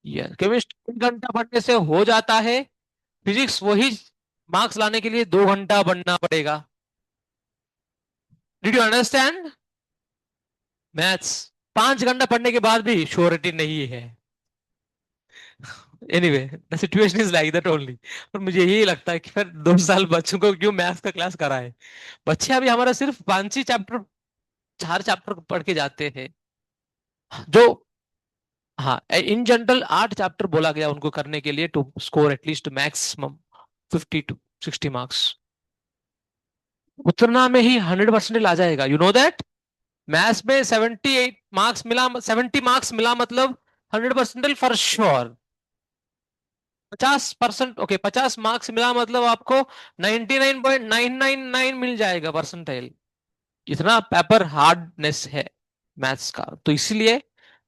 Yes, chemistry 1 घंटा पढ़ने से हो जाता है, फिजिक्स वही मार्क्स लाने के लिए 2 घंटा पढ़ना पड़ेगा। Did you understand? मैथ्स 5 घंटा पढ़ने के बाद भी श्योरिटी नहीं है। Anyway, the situation is like that only. पर मुझे यही लगता है कि फिर 2 साल बच्चों को क्यों मैथ्स का क्लास कराए। बच्चे अभी हमारा सिर्फ 5 ही चैप्टर, 4 चैप्टर पढ़ के जाते हैं जो, हाँ, इन जनरल 8 चैप्टर बोला गया उनको करने के लिए to score at least maximum 50 to 60 marks. उतना में ही 100% आ जाएगा, यू नो दैट। मैथ्स में 78 मार्क्स मिला, 70 मार्क्स मिला मतलब 100% फॉर श्योर। 50%, ओके, 50 मार्क्स मिला मतलब आपको 99.999 मिल जाएगा परसेंटाइल। इतना पेपर हार्डनेस है मैथ्स का, तो इसलिए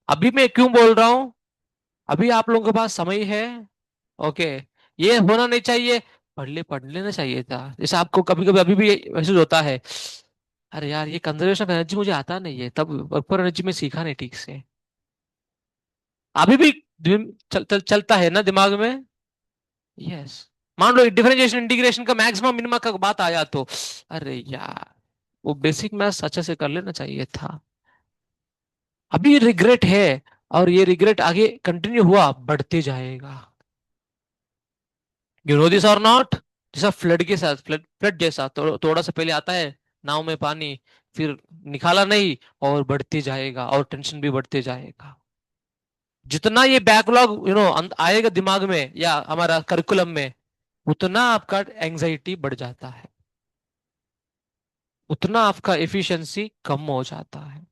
अभी मैं क्यों बोल रहा हूं, अभी आप लोगों के पास समय है। ओके, ये होना नहीं चाहिए, पढ़ लेना चाहिए था। जैसे आपको कभी कभी अभी भी महसूस होता है, अरे यार ये कंजर्वेशन ऑफ एनर्जी मुझे आता नहीं है, तब वर्क एनर्जी में सीखा नहीं ठीक से। अभी भी चलता है ना दिमाग में। यस, मान लो डिफरेंशिएशन इंटीग्रेशन का मैक्सिमम मिनिमम का बात आया तो, अरे यार वो बेसिक मैथ्स अच्छे से कर लेना चाहिए था। अभी रिग्रेट है, और ये रिग्रेट आगे कंटिन्यू हुआ बढ़ते जाएगा। यू नो दिस और नॉट? जैसा फ्लड के साथ, फ्लड फ्लड जैसा थोड़ा सा पहले आता है नाव में पानी, फिर निकाला नहीं, और बढ़ते जाएगा और टेंशन भी बढ़ते जाएगा। जितना ये बैकलॉग आएगा दिमाग में या हमारा करिकुलम में, उतना आपका एंजाइटी बढ़ जाता है, उतना आपका एफिशिएंसी कम हो जाता है।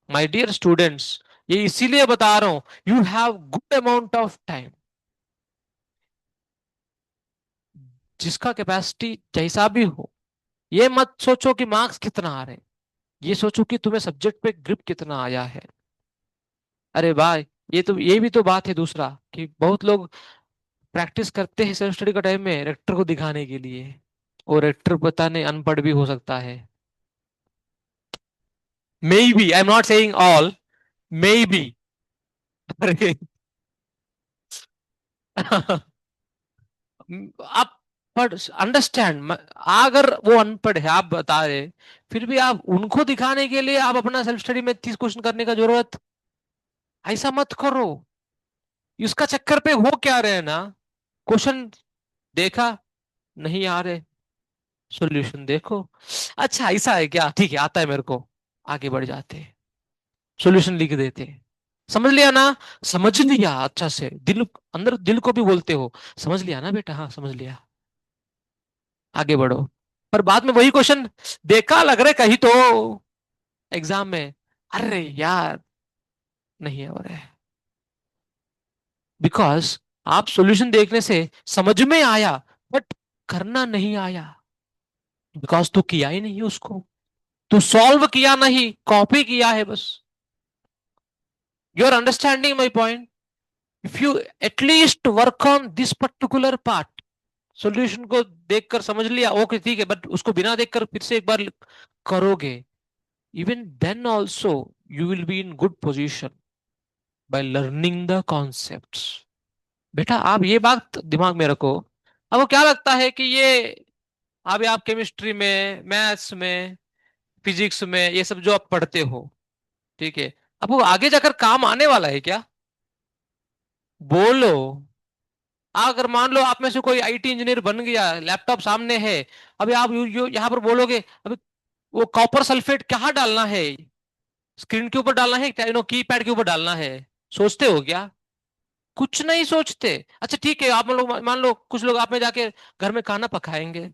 माय डियर स्टूडेंट्स, ये इसीलिए बता रहा हूं, you have good amount of time. जिसका कैपेसिटी जैसा भी हो, ये मत सोचो कि मार्क्स कितना आ रहे हैं, ये सोचो कि तुम्हें सब्जेक्ट पे ग्रिप कितना आया है। अरे भाई, ये भी तो बात है दूसरा, कि बहुत लोग प्रैक्टिस करते हैं सेल्फ स्टडी का टाइम में रेक्टर को दिखाने के लिए, और रेक्टर पता नहीं अनपढ़ भी हो सकता है। May be, I am not saying all, may be. अरे आप पढ़ अंडरस्टैंड, अगर वो अनपढ़ है आप बता रहे, फिर भी आप उनको दिखाने के लिए आप अपना सेल्फ स्टडी में 30 क्वेश्चन करने का जरूरत, ऐसा मत करो। इसका चक्कर पे हो क्या रहे हैं ना, क्वेश्चन देखा, नहीं आ रहे, सॉल्यूशन देखो, अच्छा ऐसा है क्या, ठीक है आता है मेरे को, आगे बढ़ जाते हैं, सॉल्यूशन लिख देते हैं। समझ लिया ना? समझ लिया अच्छा से, दिल अंदर दिल को भी बोलते हो, समझ लिया ना बेटा, हाँ समझ लिया, आगे बढ़ो। पर बाद में वही क्वेश्चन देखा, लग रहा है कहीं तो एग्जाम में, अरे यार नहीं हो रहा है, बिकॉज आप सॉल्यूशन देखने से समझ में आया, बट करना नहीं आया, बिकॉज तू किया ही नहीं उसको, तू सॉल्व किया नहीं, कॉपी किया है बस। You are understanding my point? If you at least work on this particular part, solution को देखकर समझ लिया, ओके ठीक है, बट उसको बिना देखकर फिर से एक बार करोगे, even then also you will be in good position by learning the concepts. बेटा आप ये बात दिमाग में रखो। अब क्या लगता है कि ये अभी आप केमिस्ट्री में, मैथ्स में, फिजिक्स में, ये सब जो आप पढ़ते हो, ठीक है, अब वो आगे जाकर काम आने वाला है क्या? बोलो। अगर मान लो आप में से कोई आईटी इंजीनियर बन गया, लैपटॉप सामने है, अभी आप यहाँ पर बोलोगे, अभी वो कॉपर सल्फेट कहाँ डालना है, स्क्रीन के ऊपर डालना है, की पैड के ऊपर डालना है, सोचते हो क्या? कुछ नहीं सोचते। अच्छा ठीक है, आप लोग मान लो कुछ लोग आप में जाके घर में खाना पकाएंगे,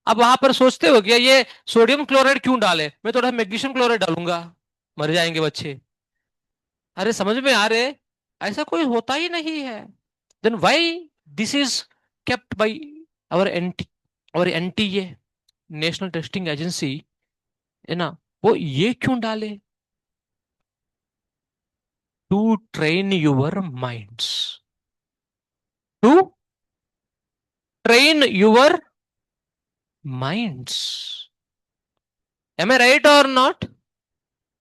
अब वहां पर सोचते हो क्या ये सोडियम क्लोराइड क्यों डाले, मैं थोड़ा मैग्नीशियम क्लोराइड डालूंगा, मर जाएंगे बच्चे। अरे समझ में आ रहे, ऐसा कोई होता ही नहीं है। Then why this is kept by our NT, और एनटीए, नेशनल टेस्टिंग एजेंसी, है ना, वो ये क्यों डाले? To train your minds, to train your minds, am I right or not?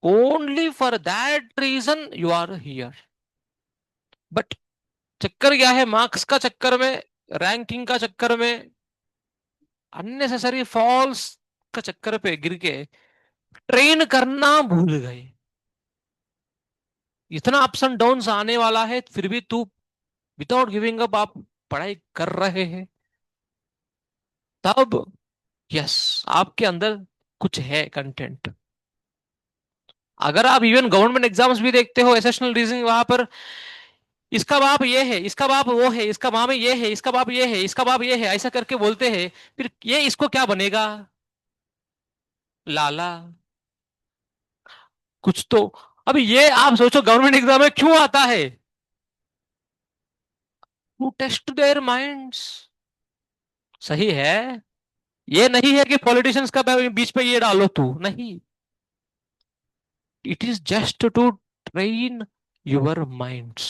Only for that reason you are here, but चक्कर क्या है, मार्क्स का चक्कर में, रैंकिंग का चक्कर में, अननेसेसरी फॉल्स का चक्कर पे गिर के ट्रेन करना भूल गए। इतना अप्स एंड डाउन्स आने वाला है, फिर भी तू विदाउट गिविंग अप आप पढ़ाई कर रहे हैं, तब यस, आपके अंदर कुछ है कंटेंट। अगर आप इवन गवर्नमेंट एग्जाम्स भी देखते हो, एसेशनल रीजनिंग, वहां पर इसका बाप ये है, इसका बाप वो है, इसका मामे ये है, इसका बाप ये है, इसका बाप ये है, ऐसा करके बोलते हैं, फिर ये इसको क्या बनेगा? लाला कुछ तो। अभी ये आप सोचो, गवर्नमेंट एग्जाम में क्यों आता है? To test their minds. सही है। ये नहीं है कि पॉलिटिशियंस का बीच पे ये डालो, तू नहीं। It is just to train your minds.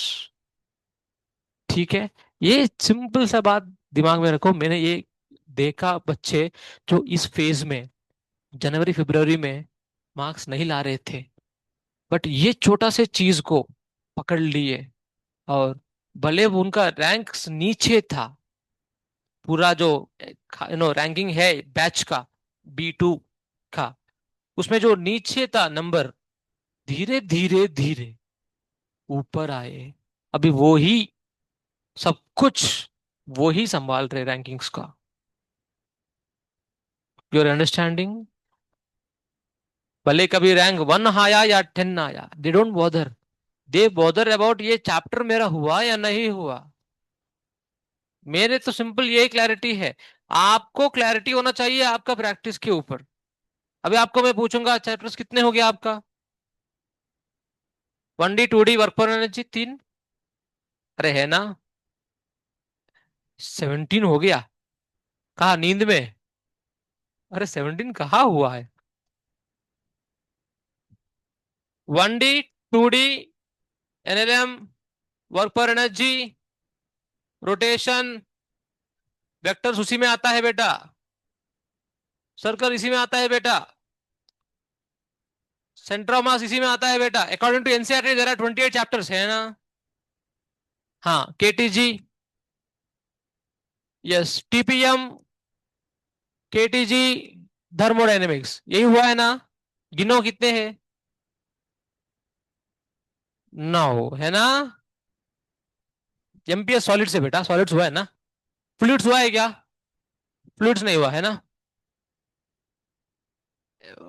ठीक है, ये सिंपल सा बात दिमाग में रखो। मैंने ये देखा बच्चे जो इस फेज में जनवरी फरवरी में मार्क्स नहीं ला रहे थे, बट ये छोटा से चीज को पकड़ लिए, और भले वो उनका रैंक नीचे था, पूरा जो रैंकिंग है बैच का, B2 का, उसमें जो नीचे था नंबर, धीरे धीरे धीरे ऊपर आए। अभी वो ही सब कुछ, वो ही संभाल रहे रैंकिंग्स का। Your understanding? भले कभी रैंक 1 आया या 10 आया, they don't bother. They bother about ये चैप्टर मेरा हुआ या नहीं हुआ। मेरे तो सिंपल यही क्लैरिटी है। आपको क्लैरिटी होना चाहिए आपका प्रैक्टिस के ऊपर। अभी आपको मैं पूछूंगा, चैप्टर्स कितने हो गया आपका? 1D 2D वर्क पर एनर्जी 3। अरे है ना? 17 हो गया? कहा नींद में? अरे 17 कहाँ हुआ है? 1D 2D NLM, वर्क पर एनर्जी, रोटेशन, वेक्टर्स उसी में आता है बेटा, सर्कल इसी में आता है बेटा, सेंटर ऑफ मास इसी में आता है बेटा। According to NCERT there are 28 chapters, है ना? हाँ, KTG, yes, TPM, KTG, thermodynamics, यही हुआ है ना? गिनो कितने हैं? 9, है ना? एमपीएस सॉलिड से बेटा, सॉलिड्स हुआ है ना? फ्लूइड्स हुआ है क्या? फ्लूइड्स नहीं हुआ है ना?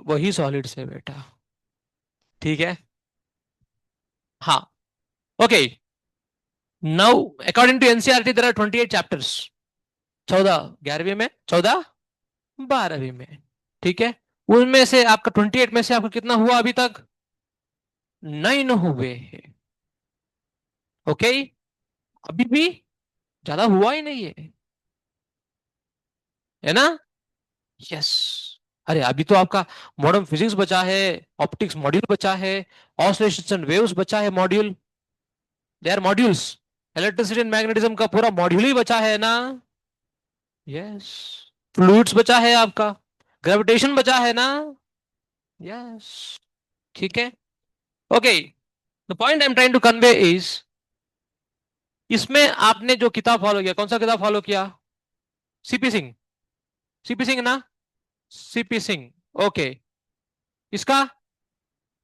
वही सॉलिड से बेटा। ठीक है। हाँ। Okay. Now according to NCERT there are 28 chapters. 14 11वीं में, 14 12वीं में। ठीक है। उनमें से आपका 28 में से आपका कितना हुआ अभी तक? 9 हुए हैं। ओके। अभी भी ज्यादा हुआ ही नहीं है, है ना? यस। अरे अभी तो आपका मॉडर्न फिजिक्स बचा है, ऑप्टिक्स मॉड्यूल बचा है, ऑसिलेशंस एंड वेव्स बचा है module, they are modules. Electricity and magnetism का पूरा मॉड्यूल ही बचा है ना? यस। फ्लूइड्स बचा है आपका, ग्रेविटेशन बचा है ना? यस। ठीक है। Okay, the point I am trying to convey is, इसमें आपने जो किताब फॉलो किया, कौन सा किताब फॉलो किया? सीपी सिंह। सीपी सिंह ना? सीपी सिंह। ओके। इसका,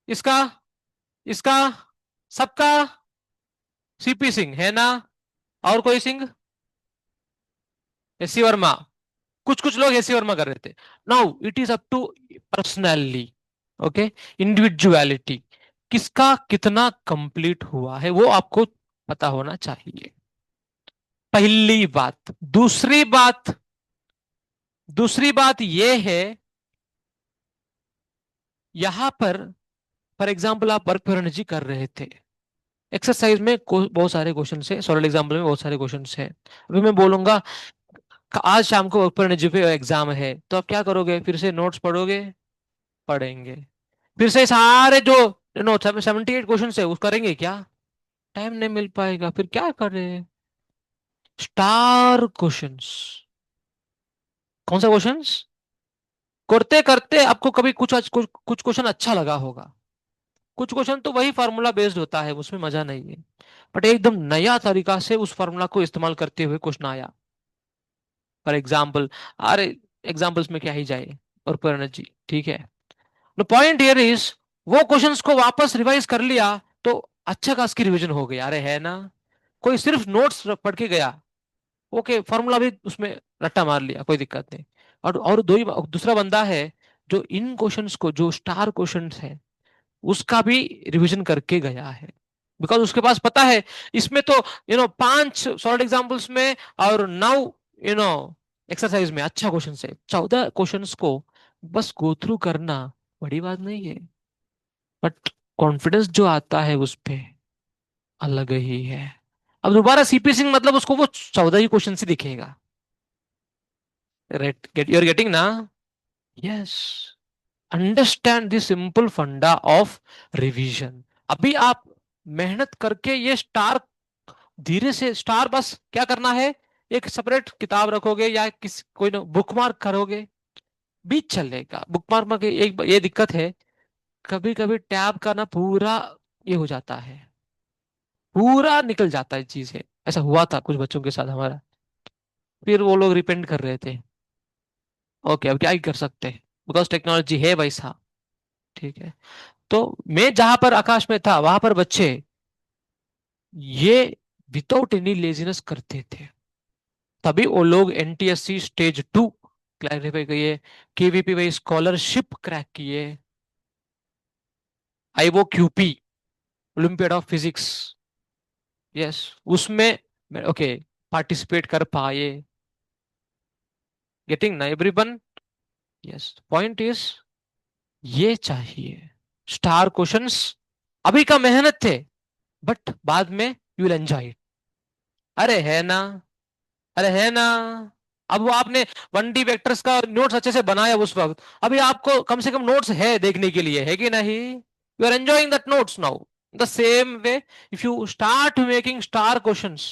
इसका, इसका, सबका? सीपी सिंह है ना? और कोई सिंह? एससी वर्मा। कुछ कुछ लोग एससी वर्मा कर रहे थे। Now it is up to personality. Okay, individuality, किसका कितना कंप्लीट हुआ है वो आपको पता होना चाहिए, पहली बात। दूसरी बात यह है, यहां पर फॉर एग्जाम्पल आप वर्क पर एनर्जी कर रहे थे, एक्सरसाइज में बहुत सारे क्वेश्चन है, सॉलिड एग्जाम्पल में बहुत सारे क्वेश्चन है। अभी मैं बोलूंगा आज शाम को वर्क पर एनर्जी पे एग्जाम है, तो आप क्या करोगे? फिर से नोट्स पढ़ोगे? पढ़ेंगे। फिर से सारे जो 78 क्वेश्चन है वो करेंगे क्या? टाइम नहीं मिल पाएगा, फिर क्या करें? Star questions. कौन सा क्वेश्चंस? करते करते आपको कभी कुछ कुछ क्वेश्चन अच्छा लगा होगा, कुछ क्वेश्चन तो वही फार्मूला बेस्ड होता है, उसमें मजा नहीं है। बट एकदम नया तरीका से उस फार्मूला को इस्तेमाल करते हुए क्वेश्चन आया। फॉर एग्जाम्पल, अरे एग्जाम्पल्स में क्या ही जाए, और पूर्ण जी ठीक है। द पॉइंट हियर इज, वो क्वेश्चंस को वापस रिवाइज कर लिया तो अच्छा खास की रिवीजन हो गई, अरे है ना। कोई सिर्फ नोट्स पढ़ के गया, ओके फॉर्मूला भी उसमें रट्टा मार लिया, कोई दिक्कत नहीं। और दो ही दूसरा बंदा है जो इन क्वेश्चंस को, जो स्टार क्वेश्चंस है, उसका भी रिवीजन करके गया है। बिकॉज उसके पास पता है इसमें तो 5 सॉलिड एग्जांपल्स में और 9 यू नो एक्सरसाइज में अच्छा क्वेश्चन है, 14 क्वेश्चंस को बस गो थ्रू करना बड़ी बात नहीं है। बट कॉन्फिडेंस जो आता है उस पे अलग ही है। अब दोबारा सीपी सिंह मतलब उसको वो 14 ही क्वेश्चन से दिखेगा। यूर गेटिंग ना? यस। अंडरस्टैंड द सिंपल फंडा ऑफ रिवीजन। अभी आप मेहनत करके ये स्टार, धीरे से स्टार, बस क्या करना है, एक सेपरेट किताब रखोगे या किस कोई ना बुकमार्क करोगे भी चलेगा। बुकमार्क में एक ये दिक्कत है, कभी कभी टैब का ना पूरा ये हो जाता है, पूरा निकल जाता है चीजें। ऐसा हुआ था कुछ बच्चों के साथ हमारा, फिर वो लोग रिपेंट कर रहे थे। ओके, अब क्या ही कर सकते हैं, बिकॉज टेक्नोलॉजी है भाई साहब। ठीक है। तो मैं जहां पर आकाश में था वहां पर बच्चे ये विदाउट एनी लेजीनेस करते थे, तभी वो लोग एनटीएससी स्टेज 2 क्लैरिफाई किए, केवीपी वाई स्कॉलरशिप क्रैक किए, IO QP olympiad of physics, yes उसमें ओके पार्टिसिपेट कर पाए। गेटिंग ना एवरीवन? यस, पॉइंट इज ये चाहिए स्टार क्वेश्चंस। अभी का मेहनत थे, बट बाद में यू विल एंजॉय इट। अरे है ना, अरे है ना। अब वो आपने 1D वेक्टर्स का नोट्स अच्छे से बनाया उस वक्त, अभी आपको कम से कम नोट्स है देखने के लिए, है कि नहीं? You are enjoying that notes now. The same way, if you start making star questions,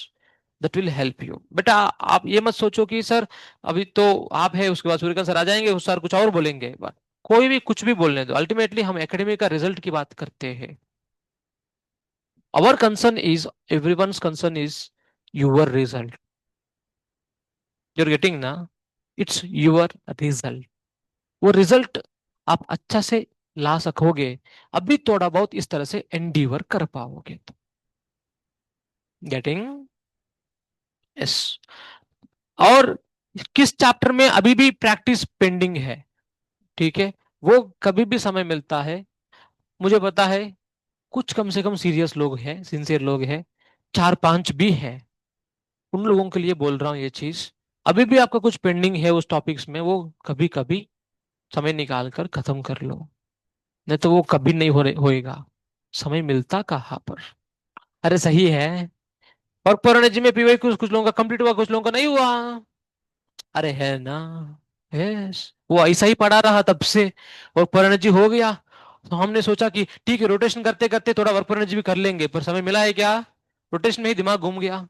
that will help you. बेटा आप ये मत सोचो कि सर अभी तो आप है, उसके बाद सूर्यकांत सर आ जाएंगे, उस सर कुछ और बोलेंगे, बट कोई भी कुछ भी बोलने दो, अल्टीमेटली हम एकेडमी का रिजल्ट की बात करते हैं। Our concern is, everyone's concern is your result. Your getting ना? It's your result. वो रिजल्ट आप अच्छा से ला सकोगे, अभी थोड़ा बहुत इस तरह से एंडीवर कर पाओगे तो। गेटिंग? यस। और किस चैप्टर में अभी भी प्रैक्टिस पेंडिंग है, ठीक है, वो कभी भी समय मिलता है, मुझे पता है कुछ कम से कम सीरियस लोग हैं, सिंसियर लोग हैं, 4-5 भी हैं, उन लोगों के लिए बोल रहा हूँ ये चीज। अभी भी आपका कुछ पेंडिंग है उस टॉपिक्स में, वो कभी कभी समय निकाल कर खत्म कर लो, नहीं तो वो कभी नहीं होएगा। समय मिलता कहाँ पर। अरे सही है। और पुराने जी में पीवाई कुछ कुछ लोगों का कंप्लीट हुआ, कुछ लोगों का नहीं हुआ। अरे है ना। यस, वो ऐसा ही पढ़ा रहा तब से, और पुराने जी हो गया, तो हमने सोचा कि ठीक है रोटेशन करते करते थोड़ा वर्क पुराने जी भी कर लेंगे, पर समय मिला है क्या, रोटेशन में ही दिमाग घूम गया।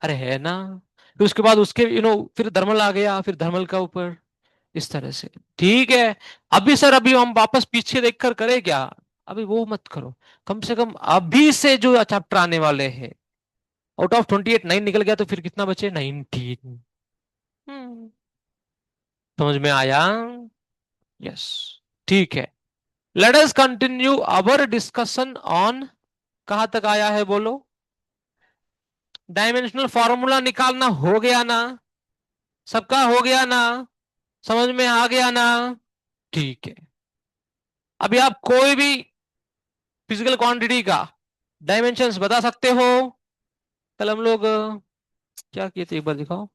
अरे है ना। फिर उसके बाद उसके फिर धर्मल आ गया, फिर धर्मल का ऊपर, इस तरह से। ठीक है। अभी सर अभी हम वापस पीछे देखकर करें क्या? अभी वो मत करो, कम से कम अभी से जो चैप्टर आने वाले हैं, आउट ऑफ 28 9 निकल गया तो फिर कितना बचे, 19। समझ में आया? यस। ठीक है। Let us continue our discussion on, कहां तक आया है बोलो? डायमेंशनल फॉर्मूला निकालना हो गया ना? सबका हो गया ना? समझ में आ गया ना? ठीक है। अभी आप कोई भी फिजिकल क्वांटिटी का डायमेंशंस बता सकते हो? कल हम लोग क्या किए थे, एक बार दिखाओ।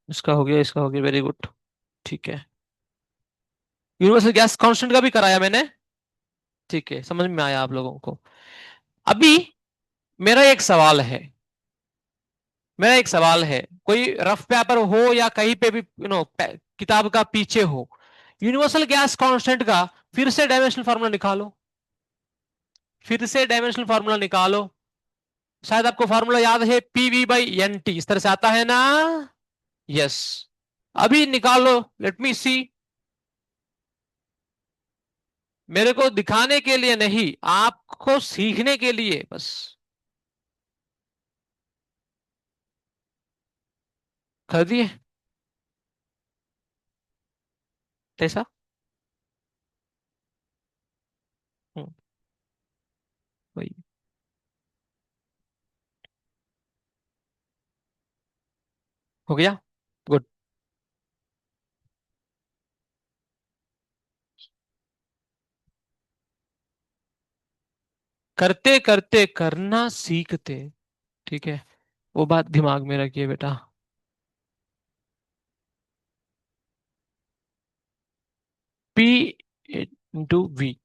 इसका हो गया, इसका हो गया, वेरी गुड। ठीक है। यूनिवर्सल गैस कांस्टेंट का भी कराया मैंने। ठीक है, समझ में आया आप लोगों को? अभी मेरा एक सवाल है, मेरा एक सवाल है, कोई रफ पेपर हो या कहीं पे भी किताब का पीछे हो, यूनिवर्सल गैस कांस्टेंट का फिर से डायमेंशनल फार्मूला निकालो, फिर से डायमेंशनल फार्मूला निकालो। शायद आपको फार्मूला याद है, PV/NT, इस तरह से आता है ना? यस। अभी निकालो, लेट मी सी। मेरे को दिखाने के लिए नहीं, आपको सीखने के लिए बस। कर दिए। कैसा? हम्म, वही। हो गया। गुड। करते करते करना सीखते। ठीक है, वो बात दिमाग में रखिए बेटा। P into V.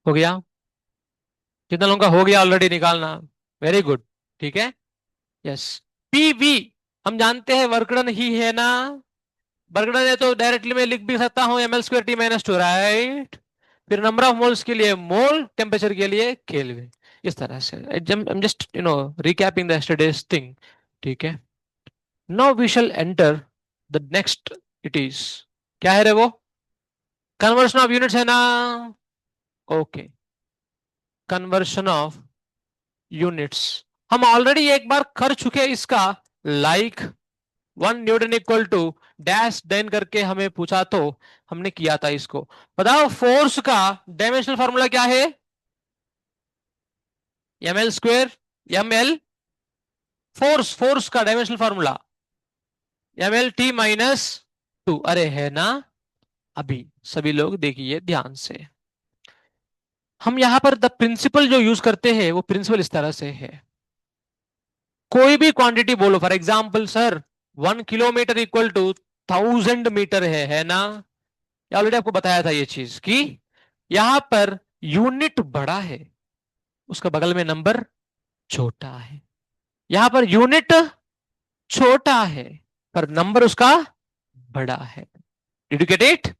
हो गया। कितना लोगों का हो गया ऑलरेडी निकालना? Very good. ठीक है। यस। पी वी, हम जानते हैं वर्कडन ही है ना। वर्कडन है तो डायरेक्टली मैं लिख भी सकता हूं ml2T-2, राइट। फिर नंबर ऑफ मोल्स के लिए मोल, टेम्परेचर के लिए केल्विन। इस तरह से I am just recapping the yesterday's thing. ठीक है। Now we shall enter the next. It is, क्या है रे वो? कन्वर्शन ऑफ यूनिट्स है ना। ओके। कन्वर्शन ऑफ यूनिट्स हम ऑलरेडी एक बार कर चुके हैं इसका। Like 1 newton equal to dash then करके हमें पूछा तो हमने किया था इसको। बताओ फोर्स का डायमेंशनल फार्मूला क्या है? ml2, ml, फोर्स, फोर्स का डायमेंशनल फार्मूला ml T-2। अरे है ना। अभी सभी लोग देखिए ध्यान से। हम यहां पर द प्रिंसिपल जो यूज करते हैं वो प्रिंसिपल इस तरह से है। कोई भी क्वांटिटी बोलो, for example sir 1 kilometre equal to 1000 metre है ना। ऑलरेडी आपको बताया था ये चीज कि यहां पर यूनिट बड़ा है, उसका बगल में नंबर छोटा है। यहां पर यूनिट छोटा है पर नंबर उसका बड़ा है। Did you get it?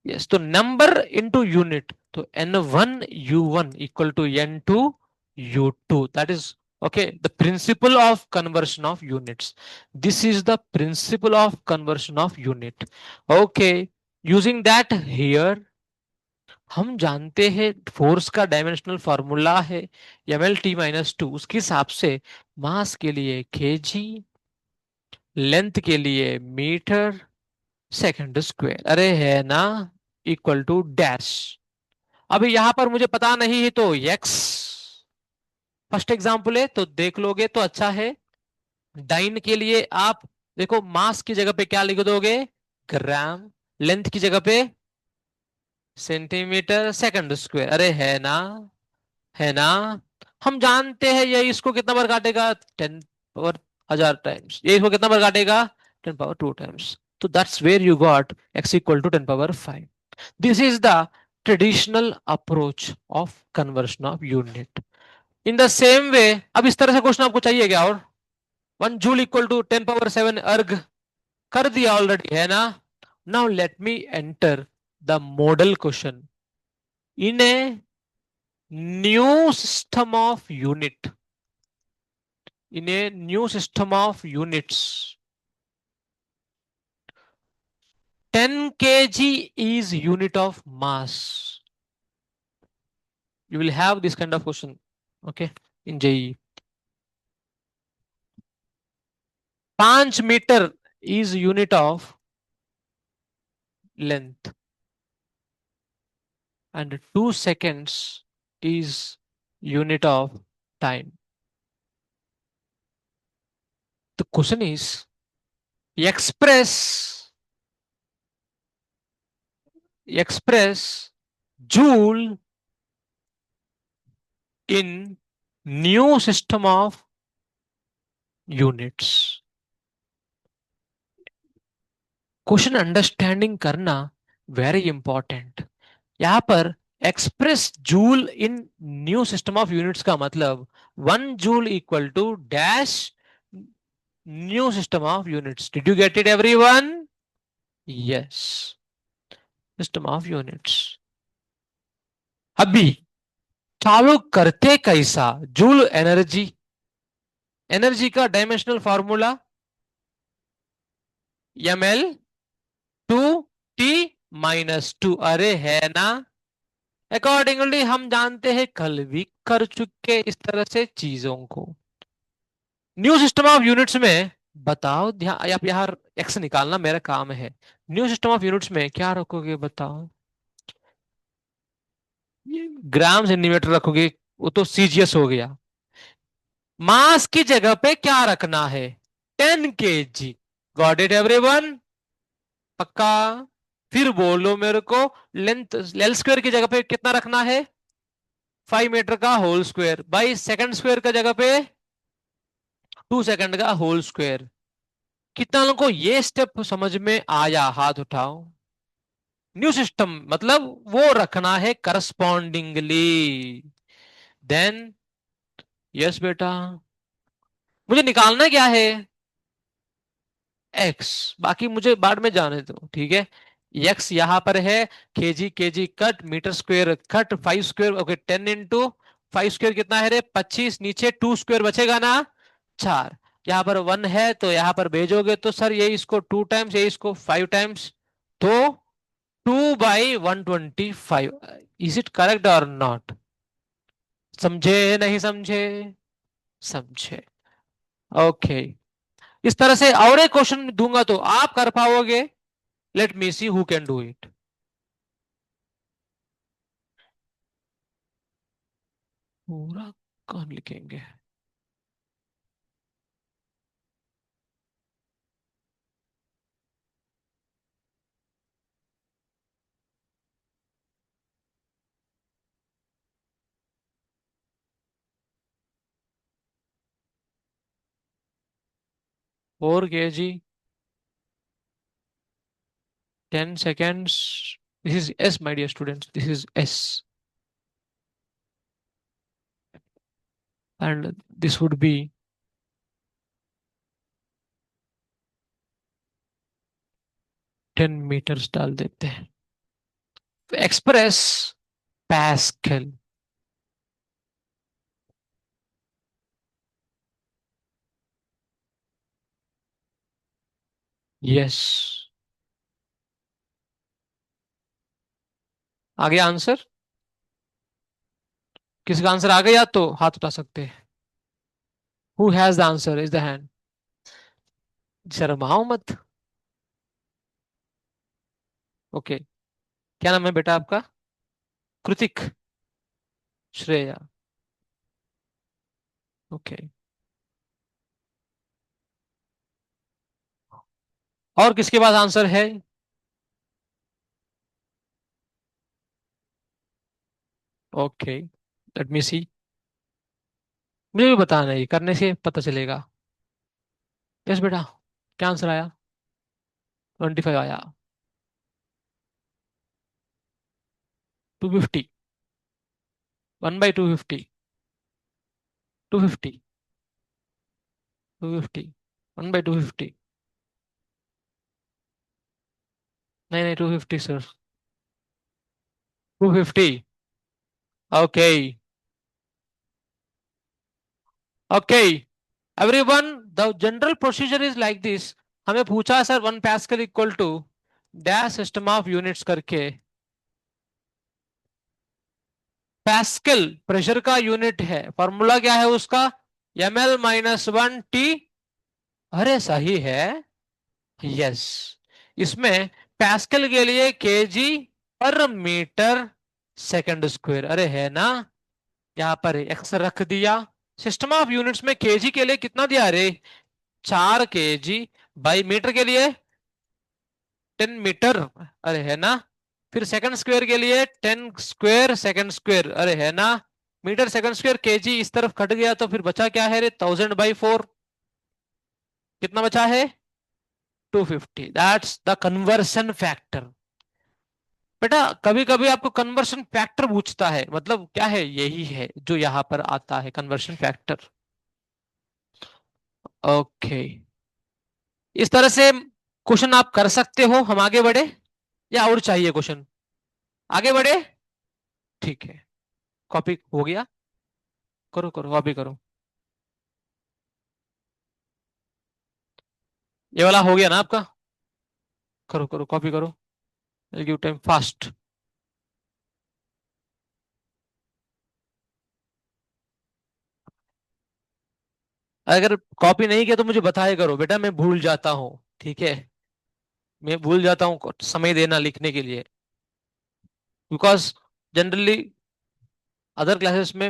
Yes. तो नंबर इनटू यूनिट, तो n1 u1 equal to n2 u2, that is okay, the principle of conversion of units. This is the principle of conversion of unit. Okay, using that here हम जानते हैं force का dimensional formula है ml T-2, उसके हिसाब से मास के लिए केजी, लेंथ के लिए मीटर सेकंड स्क्वायर, अरे है ना, इक्वल टू डैश। अभी यहां पर मुझे पता नहीं है तो एक्स फर्स्ट एग्जाम्पल है तो देख लोगे तो अच्छा है। डाइन के लिए आप देखो, मास की जगह पे क्या लिख दोगे? ग्राम। लेंथ की जगह पे सेंटीमीटर सेकंड स्क्वायर, अरे है ना, है ना। हम जानते हैं ये इसको कितना बार काटेगा? 10 पावर 1000 टाइम्स। ये इसको कितना बार काटेगा? 10 पावर 2 टाइम्स। तो that's where you got x equal to 10 power 5। This is the traditional approach of conversion of unit. In the same way, अब इस तरह से क्वेश्चन आपको चाहिए क्या और? 1 जूल इक्वल टू 10 पावर 7 अर्ग, कर दिया ऑलरेडी है ना। Now let me enter the model question in a new system of unit. In a new system of units, 10 kg is unit of mass. You will have this kind of question, okay, in JEE. 5 meter is unit of length and 2 seconds is unit of time. The question is express joule in new system of units. Question understanding करना very important. यहां पर express joule in new system of units का मतलब 1 joule equal to dash new system of units. Did you get it everyone? Yes, system of units. अभी चालू करते कैसा? Joule energy. Energy का डायमेंशनल फॉर्मूला ml/2t-2। अरे है ना। अकॉर्डिंगली हम जानते हैं, कल भी कर चुके इस तरह से चीजों को। न्यू सिस्टम ऑफ यूनिट्स में बताओ, ध्यान आप यार, एक्स निकालना मेरा काम है। न्यू सिस्टम ऑफ यूनिट्स में क्या रखोगे बताओ? ये ग्राम सेंटीमीटर रखोगे, वो तो सीजीएस हो गया। मास की जगह पे क्या रखना है? 10 kg। Got it everyone? पक्का? फिर बोलो मेरे को। लेंथ एल स्क्वायर की जगह पे कितना रखना है? 5 मीटर का whole square by second square का जगह पे 2 सेकंड का होल स्क्वायर। कितना लोगों को ये स्टेप समझ में आया? हाथ उठाओ। न्यू सिस्टम मतलब वो रखना है करस्पॉन्डिंगली। देन यस बेटा, मुझे निकालना क्या है? एक्स। बाकी मुझे बाद में जाने दो, ठीक है। एक्स यहां पर है। KG KG cut, metre square cut, 5 square, okay 10 × 5 square कितना है रे? 25। नीचे 2 स्क्वायर बचेगा ना, 4। यहाँ पर 1 है तो यहाँ पर भेजोगे तो सर ये इसको 2 टाइम्स, ये इसको 5 टाइम्स, तो 2/125। इज इट करेक्ट और नॉट? समझे नहीं समझे? समझे। ओके। इस तरह से और एक क्वेश्चन दूंगा तो आप कर पाओगे। Late me see who can do it. पूरा कौन लिखेंगे? 4 kg, 10 seconds। This is S, my dear students, this is S, and this would be 10 meters डाल देते हैं। Express Pascal. यस। आगे आंसर? किसी का आंसर आ गया तो हाथ उठा सकते हैं। Who has the answer? Is the hand. शर्माओ मत। ओके। क्या नाम है बेटा आपका? कृतिक। श्रेया। ओके। और किसके पास आंसर है? Okay, let me see. मुझे भी बताना है, करने से पता चलेगा। यस बेटा। क्या आंसर आया? 25 आया। 250। 1/250। 250। 250। 1/250। नहीं नहीं, 250 sir. 250। Okay. Okay everyone, the general procedure is like this. हमें पूछा sir 1 pascal equal to dash system of units करके। पास्कल प्रेशर का यूनिट है, फॉर्मूला क्या है उसका? ml-1t। अरे सही है। यस। इसमें पास्कल के लिए केजी पर मीटर सेकंड स्क्वायर, अरे है ना। यहां पर एक्स रख दिया। सिस्टम ऑफ यूनिट्स में केजी के लिए कितना दिया रे? 4 kg। बाई मीटर के लिए 10 मीटर, अरे है ना। फिर सेकंड स्क्वायर के लिए 10 स्क्वायर सेकंड स्क्वायर, अरे है ना। मीटर सेकंड स्क्वायर केजी इस तरफ कट गया तो फिर बचा क्या है रे? 1000/4। कितना बचा है? 250। That's the conversion factor. बेटा कभी कभी आपको कन्वर्शन फैक्टर पूछता है, मतलब क्या है? यही है जो यहां पर आता है, कन्वर्शन फैक्टर। ओके। इस तरह से क्वेश्चन आप कर सकते हो। हम आगे बढ़े या और चाहिए क्वेश्चन? आगे बढ़े, ठीक है। कॉपी हो गया? करो करो, कॉपी करो। ये वाला हो गया ना आपका? करो करो, कॉपी करो। Give time fast. अगर कॉपी नहीं किया तो मुझे बताया करो बेटा, मैं भूल जाता हूँ, ठीक है? मैं भूल जाता हूँ समय देना लिखने के लिए। बिकॉज जनरली अदर क्लासेस में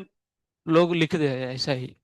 लोग लिखते हैं ऐसा ही।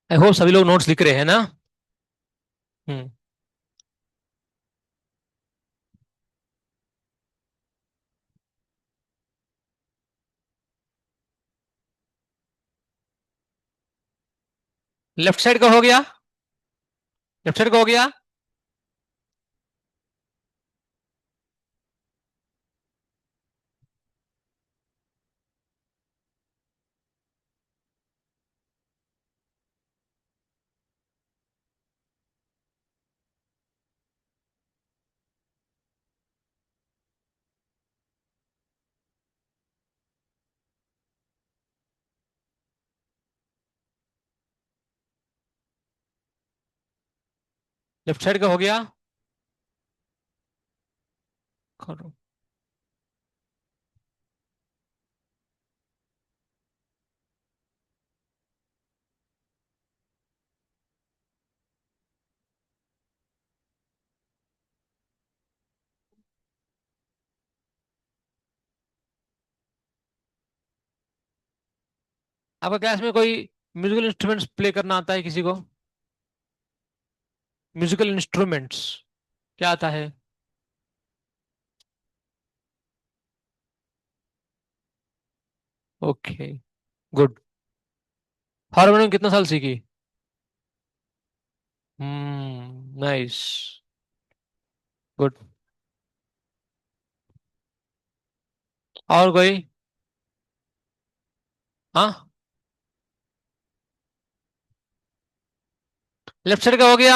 आई होप सभी लोग नोट्स लिख रहे हैं ना? हम्म। लेफ्ट साइड का हो गया? लेफ्ट साइड का हो गया? लेफ्ट साइड का हो गया? करो। आपका क्लास में कोई म्यूजिकल इंस्ट्रूमेंट्स प्ले करना आता है किसी को? म्यूजिकल इंस्ट्रूमेंट्स क्या आता है? Okay, good. हारमोनियम कितना साल सीखी? नाइस। गुड। और कोई? हाँ। लेफ्ट साइड का हो गया?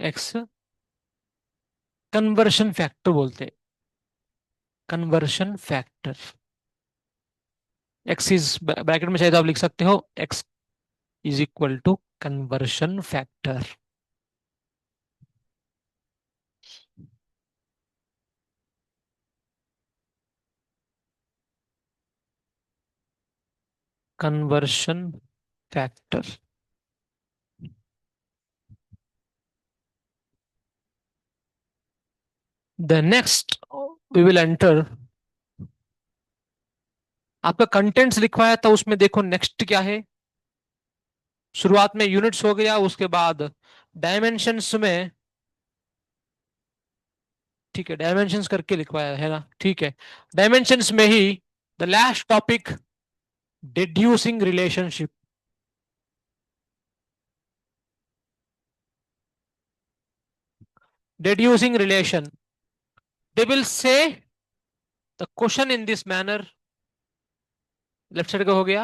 एक्स कन्वर्शन फैक्टर बोलते हैं। Conversion factor. X is bracket में चाहे तो आप लिख सकते हो, x is equal to conversion factor. Conversion factor. The next we will enter. आपका कंटेंट्स लिखवाया था, उसमें देखो नेक्स्ट क्या है। शुरुआत में यूनिट्स हो गया, उसके बाद डायमेंशंस में। ठीक है, डायमेंशंस करके लिखवाया है ना, ठीक है। डायमेंशंस में ही the last topic, deducing relationship. Deducing relation. They will say the question in this manner. Left side का हो गया?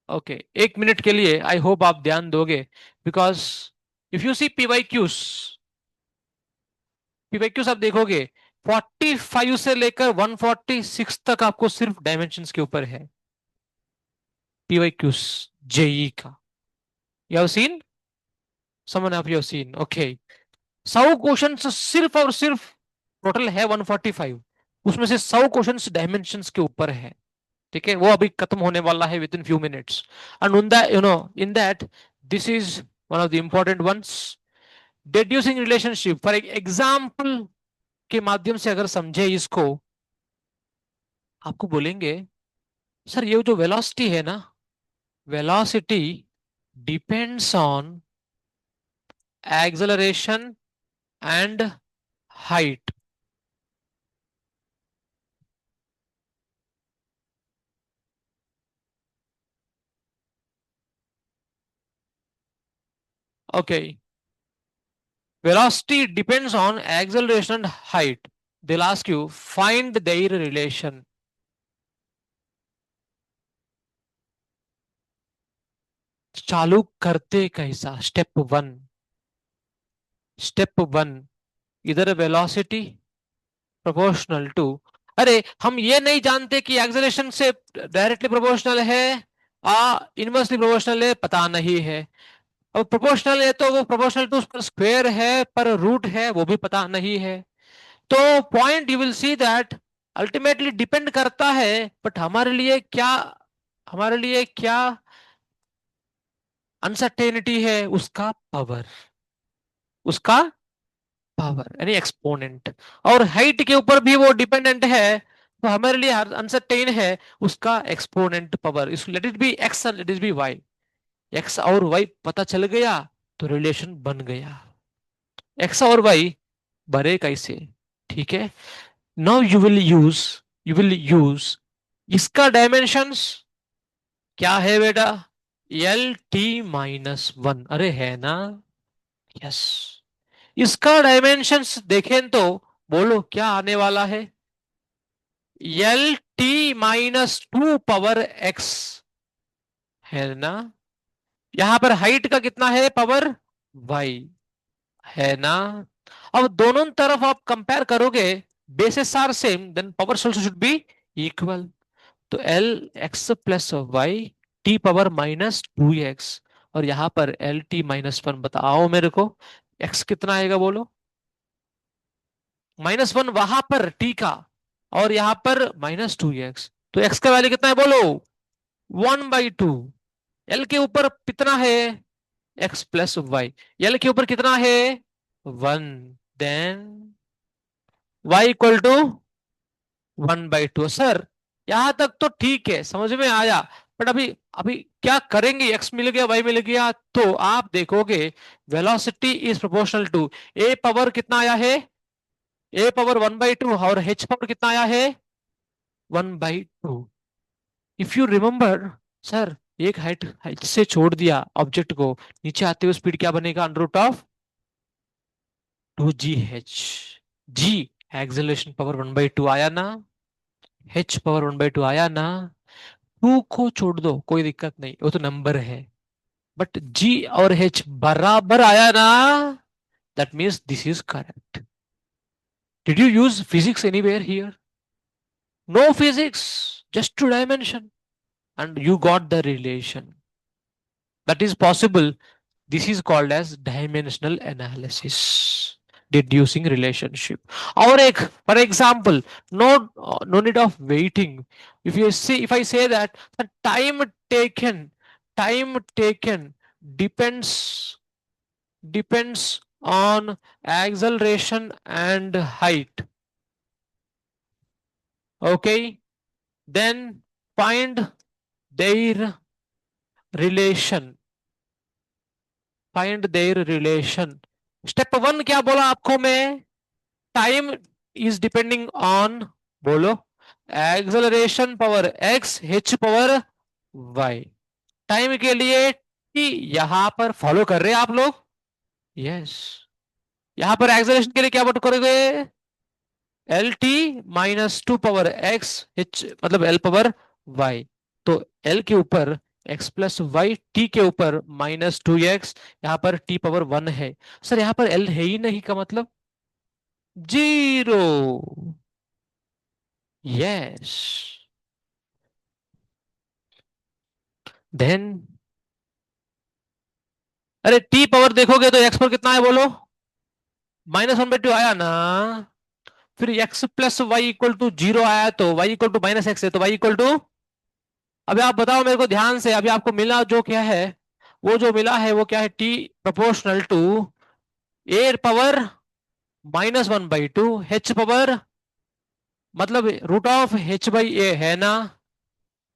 ओके, एक मिनट के लिए आई होप आप ध्यान दोगे। Because if you see PYQs, PYQs आप देखोगे 45 से लेकर 146 तक आपको सिर्फ डायमेंशंस के ऊपर है। पीवाईक्यूज जेई का। You have seen? Someone of you have seen? Okay. 100 question सिर्फ और सिर्फ टोटल है 145, उसमें से 100 क्वेश्चंस डायमेंशंस के ऊपर है। ठीक है, वो अभी खत्म होने वाला है within few minutes. And in that in that this is one of the important ones, deducing relationship. For example के माध्यम से अगर समझे इसको, आपको बोलेंगे सर ये जो वेलोसिटी है ना, velocity depends on acceleration and height. Okay, velocity depends on acceleration and height. They'll ask you find their relation. चालू करते कैसा? स्टेप वन, इधर वेलोसिटी प्रोपोर्शनल टू, अरे हम ये नहीं जानते कि एक्सेलरेशन से डायरेक्टली प्रोपोर्शनल है इनवर्सली प्रोपोर्शनल है, पता नहीं है। अब प्रोपोर्शनल है तो वो प्रोपोर्शनल टू पर स्क्वायर है, पर रूट है, वो भी पता नहीं है। तो point you will see that ultimately depend करता है, बट हमारे लिए क्या अनसर्टेनिटी है? उसका पावर यानी एक्सपोनेंट। और हाइट के ऊपर भी वो डिपेंडेंट है, तो हमारे लिए अनसर्टेन है उसका एक्सपोनेंट पावर। इस let it be x, let it be y. X और वाई पता चल गया तो रिलेशन बन गया। एक्स और वाई बड़े कैसे? ठीक है, नाउ यू विल यूज इसका डायमेंशंस क्या है बेटा? L t - 1, अरे है ना? यस, इसका डायमेंशंस देखें तो बोलो क्या आने वाला है? L t - 2 पावर x, है ना? यहां पर हाइट का कितना है? पावर y, है ना? अब दोनों तरफ आप कंपेयर करोगे, basis are same, then powers also should be equal. तो L x + y t⁻⁻2x, और यहां पर L t - 1, बताओ मेरे को x कितना आएगा बोलो? -1 वहां पर t का, और यहां पर -2x, तो x का वैल्यू कितना है बोलो? 1/2। L के ऊपर कितना है? x + y। L के ऊपर कितना है? 1। Then y = 1/2। सर यहां तक तो ठीक है, समझ में आया। बट अभी अभी क्या करेंगे? x मिल गया, y मिल गया, तो आप देखोगे velocity is proportional to a power कितना आया है? a पावर 1/2, और h पावर कितना आया है? 1/2। इफ यू रिमेंबर, सर एक हाइट से छोड़ दिया ऑब्जेक्ट को, नीचे आते हुए स्पीड क्या बनेगा? √2gh। जी एक्सेलरेशन पावर 1/2 आया ना, h पावर 1/2 आया ना। टू को छोड़ दो, कोई दिक्कत नहीं, वो तो नंबर है। बट g और h बराबर आया ना, that means this is correct. Did you use physics anywhere here? No physics, just to dimension, and you got the relation. That is possible. This is called as dimensional analysis, deducing relationship. और एक, for example, no need of waiting. If I say that the time taken depends on acceleration and height. Okay, then find their relation. Find there relation. Step one क्या बोला आपको मैं? Time is depending on, बोलो, acceleration power x, h power y। Time के लिए t यहां पर follow कर रहे हैं आप लोग? यस। यहां पर एक्सेलरेशन के लिए क्या बात करोगे? L t - 2 power x, h मतलब l पावर y। तो l के ऊपर x + y, t के ऊपर -2x, यहां पर t पावर 1 है। सर यहां पर l है ही नहीं का मतलब 0। यस। देन अरे t पावर देखोगे तो x पर कितना है बोलो? -1/2 आया ना। फिर x plus y equal to zero आया तो y equal to minus x है, तो y इक्वल टू, अभी आप बताओ मेरे को ध्यान से, अभी आपको मिला जो क्या है, वो जो मिला है वो क्या है, t proportional to a power minus one by two h power, मतलब root of h by a है ना,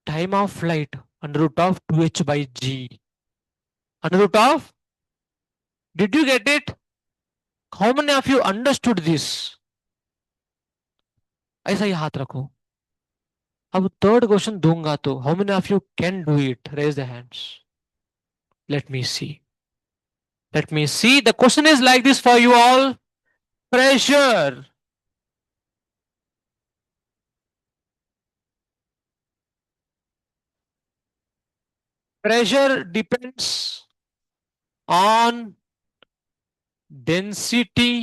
time of flight under root of two h by g, under root of, did you get it, how many of you understood this, ऐसा ही हाथ रखो। अब third question दूंगा तो how many of you can do it, raise the hands, let me see, let me see, the question is like this for you all, pressure, pressure depends on density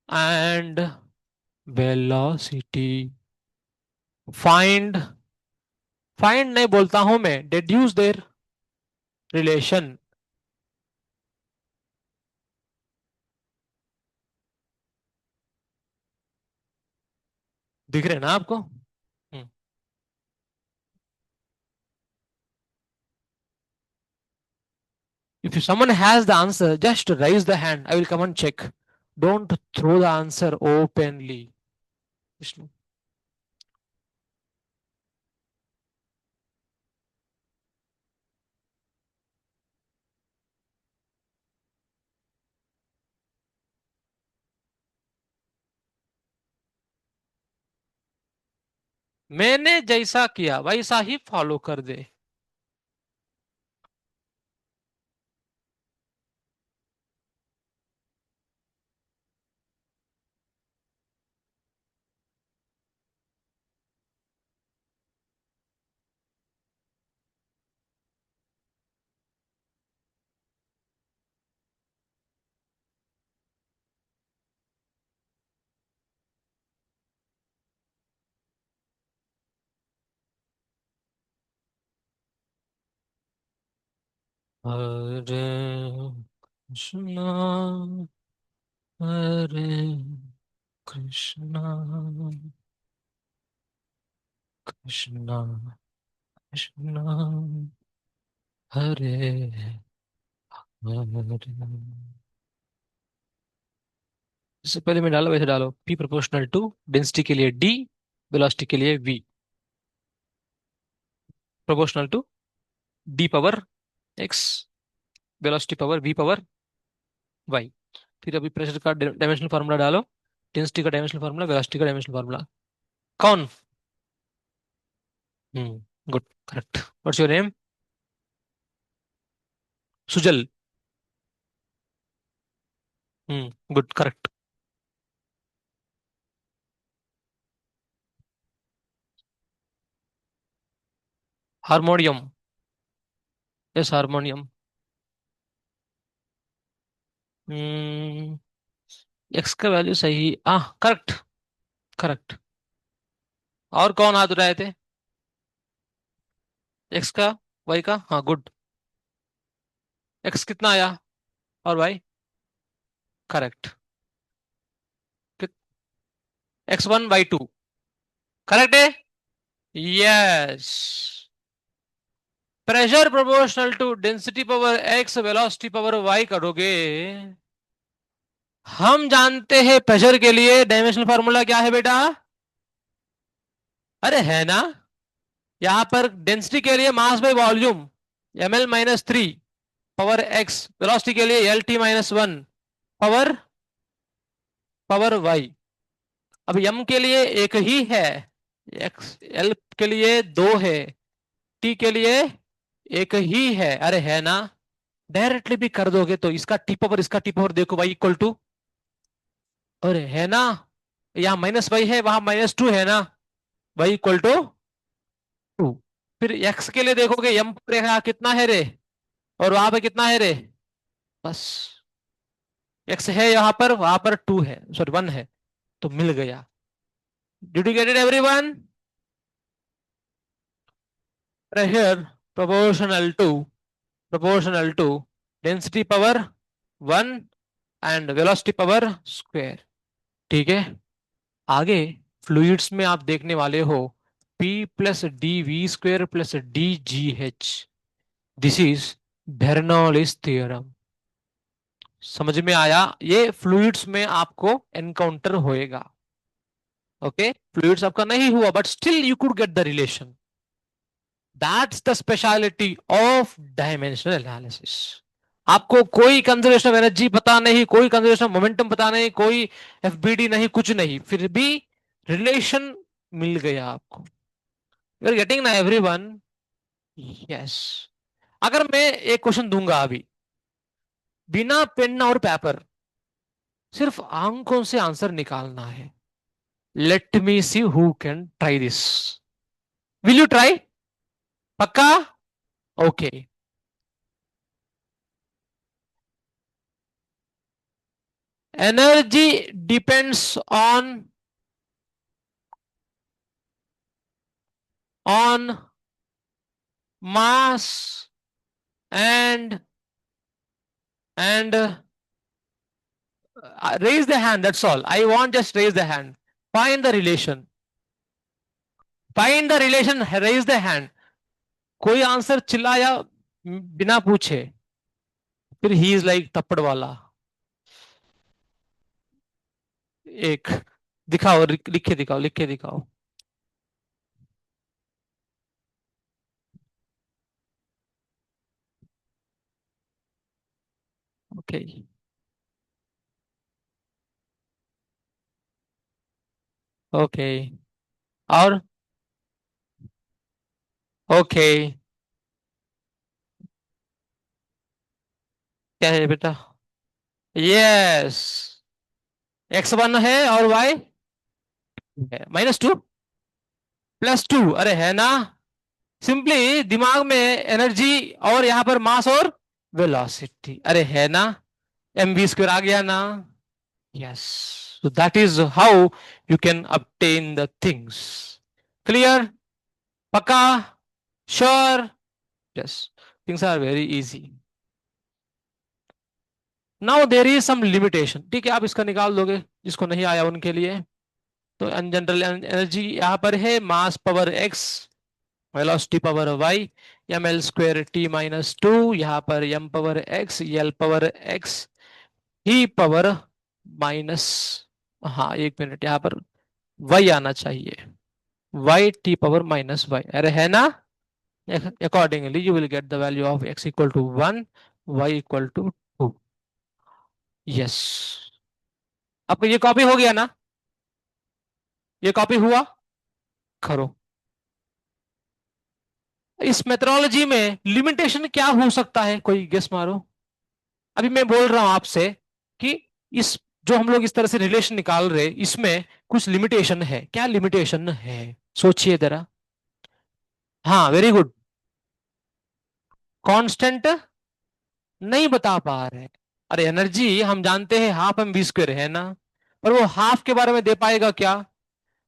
and velocity, find, find नहीं बोलता हूं मैं, deduce their relation, दिख रहे ना आपको? If someone has the answer, just raise the hand, I will come and check, don't throw the answer openly, Vishnu. मैंने जैसा किया वैसा ही फॉलो कर दे। हरे कृष्णा, हरे कृष्णा, कृष्णा कृष्णा, हरे हरे। इससे पहले मैं डालो, वैसे डालो, p प्रोपोर्शनल टू डेंसिटी के लिए d, वेलोसिटी के लिए v, proportional to d power x, velocity power v power y। फिर अभी प्रेशर का डायमेंशनल फार्मूला डालो, डेंसिटी का डायमेंशनल फार्मूला, वेलोसिटी का डायमेंशनल फार्मूला। कौन? Good, correct. What's your name? Sujal. Good, correct. Harmonium, yes harmonium. Hmm, x का value सही, correct, correct. और कौन हाथ उठाए थे? एक्स का, वाई का, हाँ गुड। एक्स कितना आया और Y? Correct. X one by two, correct है। Yes, pressure proportional to density power X velocity power Y करोगे। हम जानते हैं प्रेशर के लिए डायमेंशनल फार्मूला क्या है बेटा? अरे है ना, यहां पर डेंसिटी के लिए mass by volume, ml-3 power X, velocity के लिए lt-1 पावर पावर वाई। अब m के लिए एक ही है, एक्स एल के लिए दो है, टी के लिए एक ही है, अरे है ना। डायरेक्टली भी कर दोगे तो इसका टी पावर इसका टी पावर देखो भाई इक्वल टू, अरे है ना, यहाँ माइनस वाई है वहां माइनस टू है ना, वाई इक्वल टू टू। फिर एक्स के लिए देखोगे एम पर कितना है रे, और वहां पे कितना है रे, बस एक्स है यहाँ पर, वहां पर टू है, सॉरी वन है, तो मिल गया। Did you get it everyone? Pressure proportional to, proportional to density power one and velocity power square, ठीक है। आगे फ्लूइड्स में आप देखने वाले हो P+dV² + dGH। This is Bernoulli's theorem. समझ में आया? ये फ्लूइड्स में आपको एनकाउंटर होएगा। ओके, फ्लूइड्स आपका नहीं हुआ but still you could get the relation. That's the speciality of dimensional analysis. आपको कोई कंजर्वेशन ऑफ एनर्जी पता नहीं, कोई कंजर्वेशन ऑफ मोमेंटम पता नहीं, कोई एफबीडी नहीं, कुछ नहीं, फिर भी रिलेशन मिल गया आपको। यू आर गेटिंग ना एवरीवन? यस। अगर मैं एक क्वेश्चन दूंगा अभी, बिना पेन और पेपर, सिर्फ आंखों से आंसर निकालना है। Let me see who can try this. Will you try? पक्का? Okay. Energy depends on mass and raise the hand, that's all I want, just raise the hand. Find the relation, find the relation, raise the hand. कोई answer चिल्लाया बिना पूछे, फिर he is like थप्पड़ वाला। एक दिखाओ, लिख के दिखाओ, लिख के दिखाओ। ओके। ओके। और ओके। क्या है बेटा? यस। x1 है और y -2 +2, अरे है ना। सिंपली दिमाग में एनर्जी और यहां पर मास और वेलोसिटी, अरे है ना। mv² आ गया ना। Yes. So that is how you can obtain the things. Clear? पक्का? Sure? Yes. Things are very easy. Now there is some limitation, ठीक है, आप इसका निकाल दोगे जिसको नहीं आया उनके लिए। तो जनरल एनर्जी यहां पर है mass power x, velocity power y, ml²t - 2, यहाँ पर m power x, l power x, ही पावर माइनस, हाँ एक मिनट, यहाँ पर y आना चाहिए, y t पावर -y, अरे है ना। Accordingly you will get the value of x = 1, y = 2। Yes. आपको ये कॉपी हो गया ना? ये कॉपी हुआ? करो। इस मेथोडोलॉजी में लिमिटेशन क्या हो सकता है, कोई गेस मारो। अभी मैं बोल रहा हूं आपसे कि इस जो हम लोग इस तरह से रिलेशन निकाल रहे, इसमें कुछ लिमिटेशन है, क्या लिमिटेशन है? सोचिए जरा। हाँ, वेरी गुड। कांस्टेंट नहीं बता पा रहे। अरे एनर्जी हम जानते हैं ½ mv² है ना, पर वो हाफ के बारे में दे पाएगा क्या?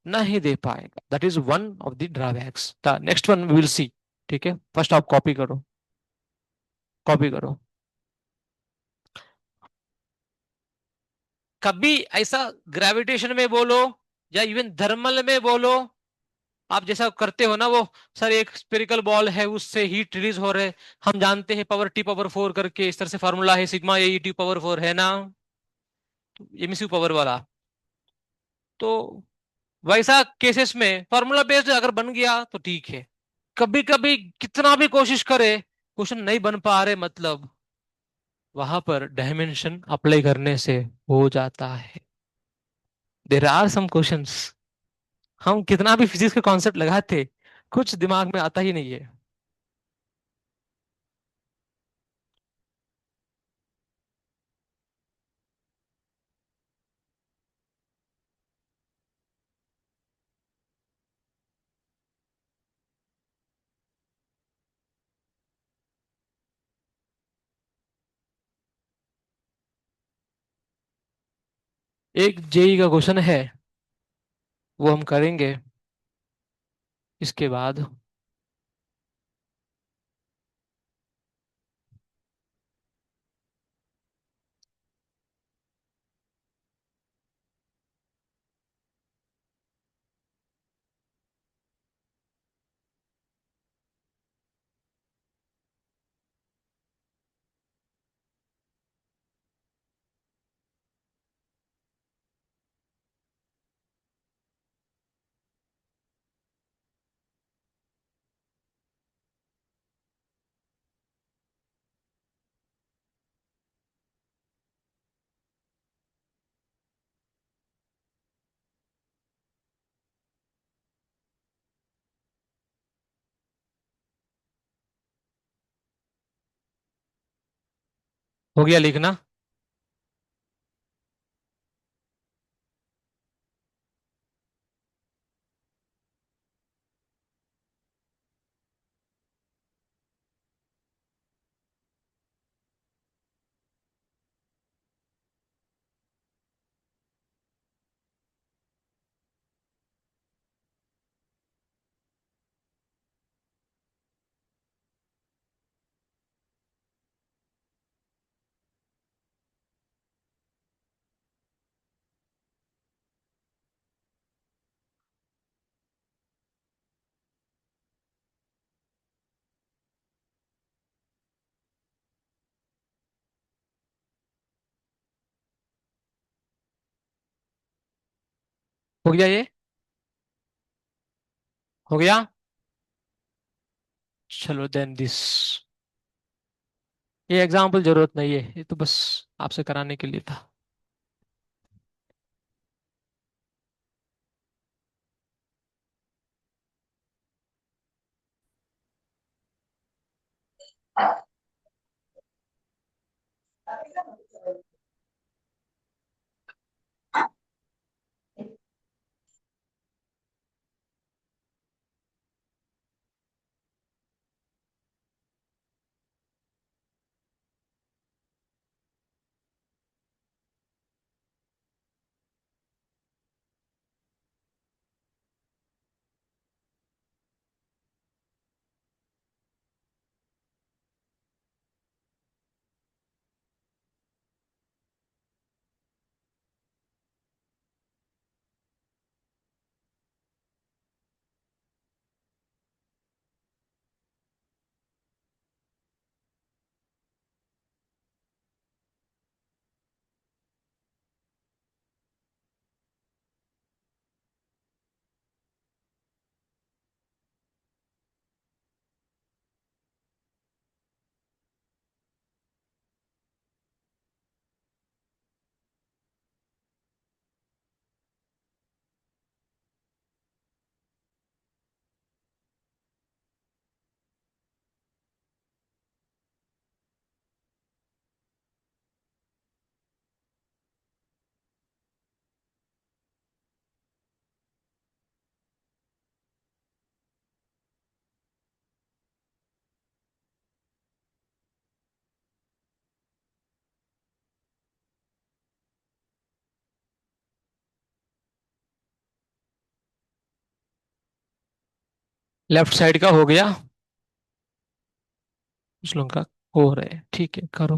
नहीं दे पाएगा। That is one of the drawbacks. The next one will see. ठीक है, फर्स्ट आप कॉपी करो, कॉपी करो। कभी ऐसा ग्रेविटेशन में बोलो या इवन थर्मल में बोलो, आप जैसा करते हो ना वो, सर एक स्पेरिकल बॉल है उससे हीट रिलीज हो रहे, हम जानते हैं पावर T⁴ करके, इस तरह से फॉर्मूला है सिग्मा ए T⁴ है ना, एमिसिव पावर वाला। तो वैसा केसेस में फॉर्मूला बेस्ड अगर बन गया तो ठीक है। कभी कभी कितना भी कोशिश करे, क्वेश्चन नहीं बन पा रहे, मतलब वहां पर डायमेंशन अप्लाई करने से हो जाता है। देर आर सम क्वेश्चंस, हम कितना भी फिजिक्स के कॉन्सेप्ट लगाते, कुछ दिमाग में आता ही नहीं है। एक जेई का क्वेश्चन है, वो हम करेंगे इसके बाद। हो गया लिखना? हो गया ये? हो गया? चलो देन दिस। ये एग्जाम्पल जरूरत नहीं है, ये तो बस आपसे कराने के लिए था। लेफ्ट साइड का हो गया। कुछ लोगों का हो रहा है, ठीक है करो।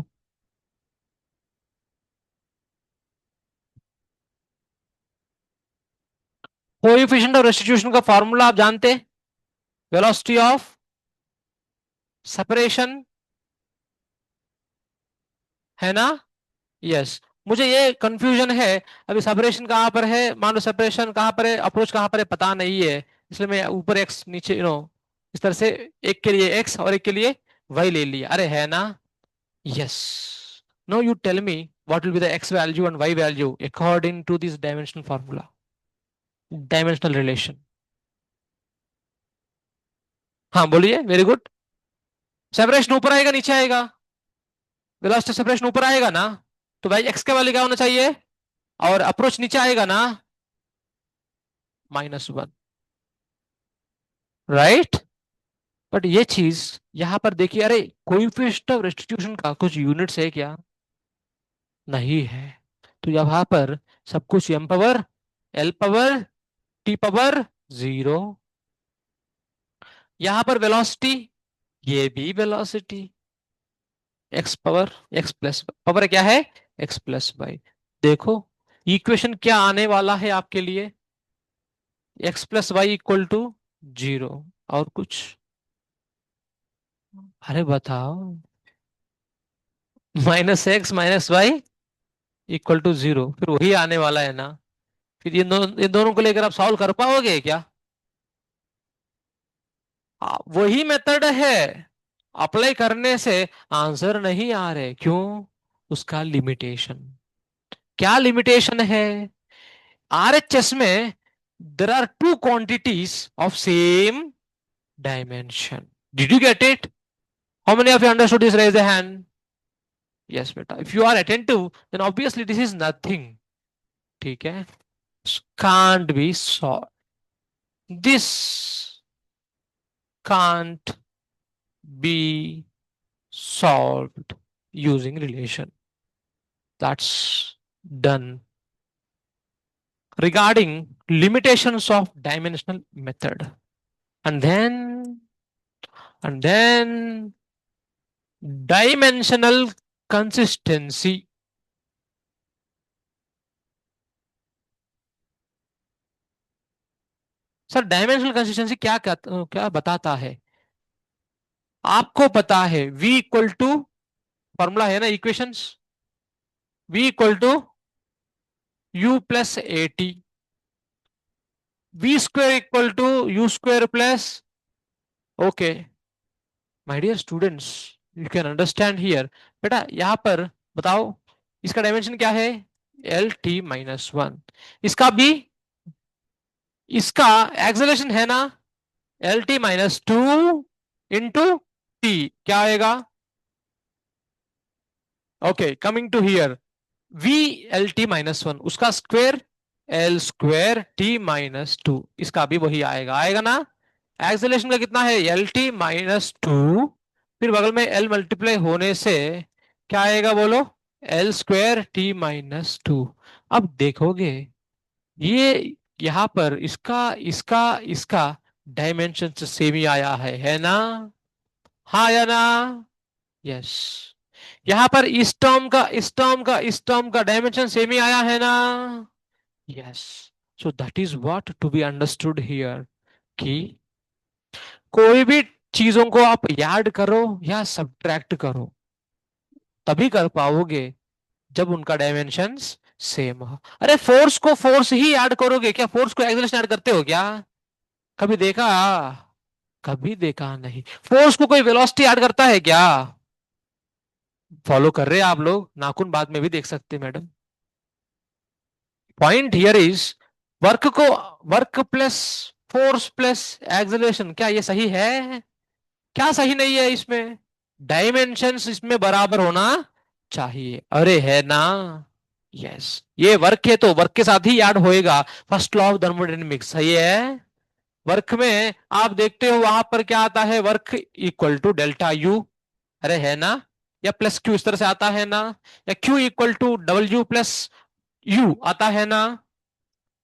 कोएफिशिएंट ऑफ रेस्टिट्यूशन का फॉर्मूला आप जानते हैं? वेलोसिटी ऑफ सेपरेशन, है ना? यस। मुझे ये कंफ्यूजन है, अभी सेपरेशन कहाँ पर है, मान लो सेपरेशन कहाँ पर है, अप्रोच कहाँ पर है, पता नहीं है। इसलिए मैं ऊपर एक्स नीचे इस तरह से, एक के लिए एक्स और एक के लिए वाई ले लिया। अरे है ना? Yes. No you tell me what will be the x value and y value according to this dimensional formula, dimensional relation. हाँ बोलिए, वेरी गुड। सेपरेशन ऊपर आएगा नीचे आएगा? वेलोसिटी सेपरेशन ऊपर आएगा ना, तो भाई एक्स का वैल्यू क्या होना चाहिए? और अप्रोच नीचे आएगा ना, -1, राइट? बट ये चीज यहां पर देखिए, अरे कोएफिशिएंट ऑफ रेस्टिट्यूशन का कुछ यूनिट्स है क्या? नहीं है। तो यहाँ पर सब कुछ m power l power t power 0। यहां पर वेलोसिटी, ये भी velocity, x power x plus power क्या है, x प्लस वाई। देखो इक्वेशन क्या आने वाला है आपके लिए, x plus y equal to 0। और कुछ? अरे बताओ। -x - y इक्वल टू 0, फिर वही आने वाला है ना? फिर इन दोनों को लेकर आप सॉल्व कर पाओगे क्या? वही मेथड है, अप्लाई करने से आंसर नहीं आ रहे, क्यों? उसका लिमिटेशन। क्या लिमिटेशन है? आरएचएस में there are two quantities of same dimension. Did you get it? How many of you understood this? Raise the hand. Yes बेटा, if you are attentive then obviously this is nothing. ठीक है. Can't be solve. This can't be solved using relation. That's done. Regarding limitations of dimensional method. And then dimensional consistency. Sir dimensional consistency क्या क्या क्या बताता है? आपको पता है v इक्वल टू, फॉर्मूला है ना equations, v equal to u plus a t, v square equal to u square plus. Okay my dear students, you can understand here. बेटा यहां पर बताओ, इसका डायमेंशन क्या है? Lt-1. इसका भी, इसका एक्सेलरेशन है ना Lt-2 इंटू टी. क्या आएगा? Okay coming to here, we Lt-1 उसका स्क्वेयर L²T-2. इसका भी वही आएगा, आएगा ना. एक्सेलरेशन का कितना है? Lt-2, फिर बगल में L मल्टीप्लाई होने से क्या आएगा बोलो? L²T-2. अब देखोगे ये यहां पर इसका इसका इसका डायमेंशन से सेम ही आया है ना? हाँ या ना? यस. यहां पर इस टर्म का डायमेंशन सेम ही आया है ना? Yes. So that is what to be understood here, कि कोई भी चीजों को आप याद करो या सब्ट्रैक्ट करो, तभी कर पाओगे जब उनका डायमेंशंस सेम हो. अरे फोर्स को फोर्स ही ऐड करोगे क्या? फोर्स को एक्सेलरेशन ऐड करते हो क्या? कभी देखा? कभी देखा नहीं. फोर्स को कोई वेलोसिटी ऐड करता है क्या? फॉलो कर रहे हैं आप लोग? नाखून बाद में भी देख सकते हैं madam. Point here is, work को, work plus force plus acceleration, क्या ये सही है? क्या सही नहीं है इसमें? डायमेंशंस इसमें बराबर होना चाहिए. अरे है ना? यस. ये वर्क है तो वर्क के साथ ही ऐड होएगा. फर्स्ट लॉ ऑफ थर्मोडायनेमिक्स सही है. वर्क में आप देखते हो वहां पर क्या आता है? Work equal to delta u. अरे है ना? या प्लस क्यू इस तरह से आता है ना? या Q equal to W plus U आता है ना?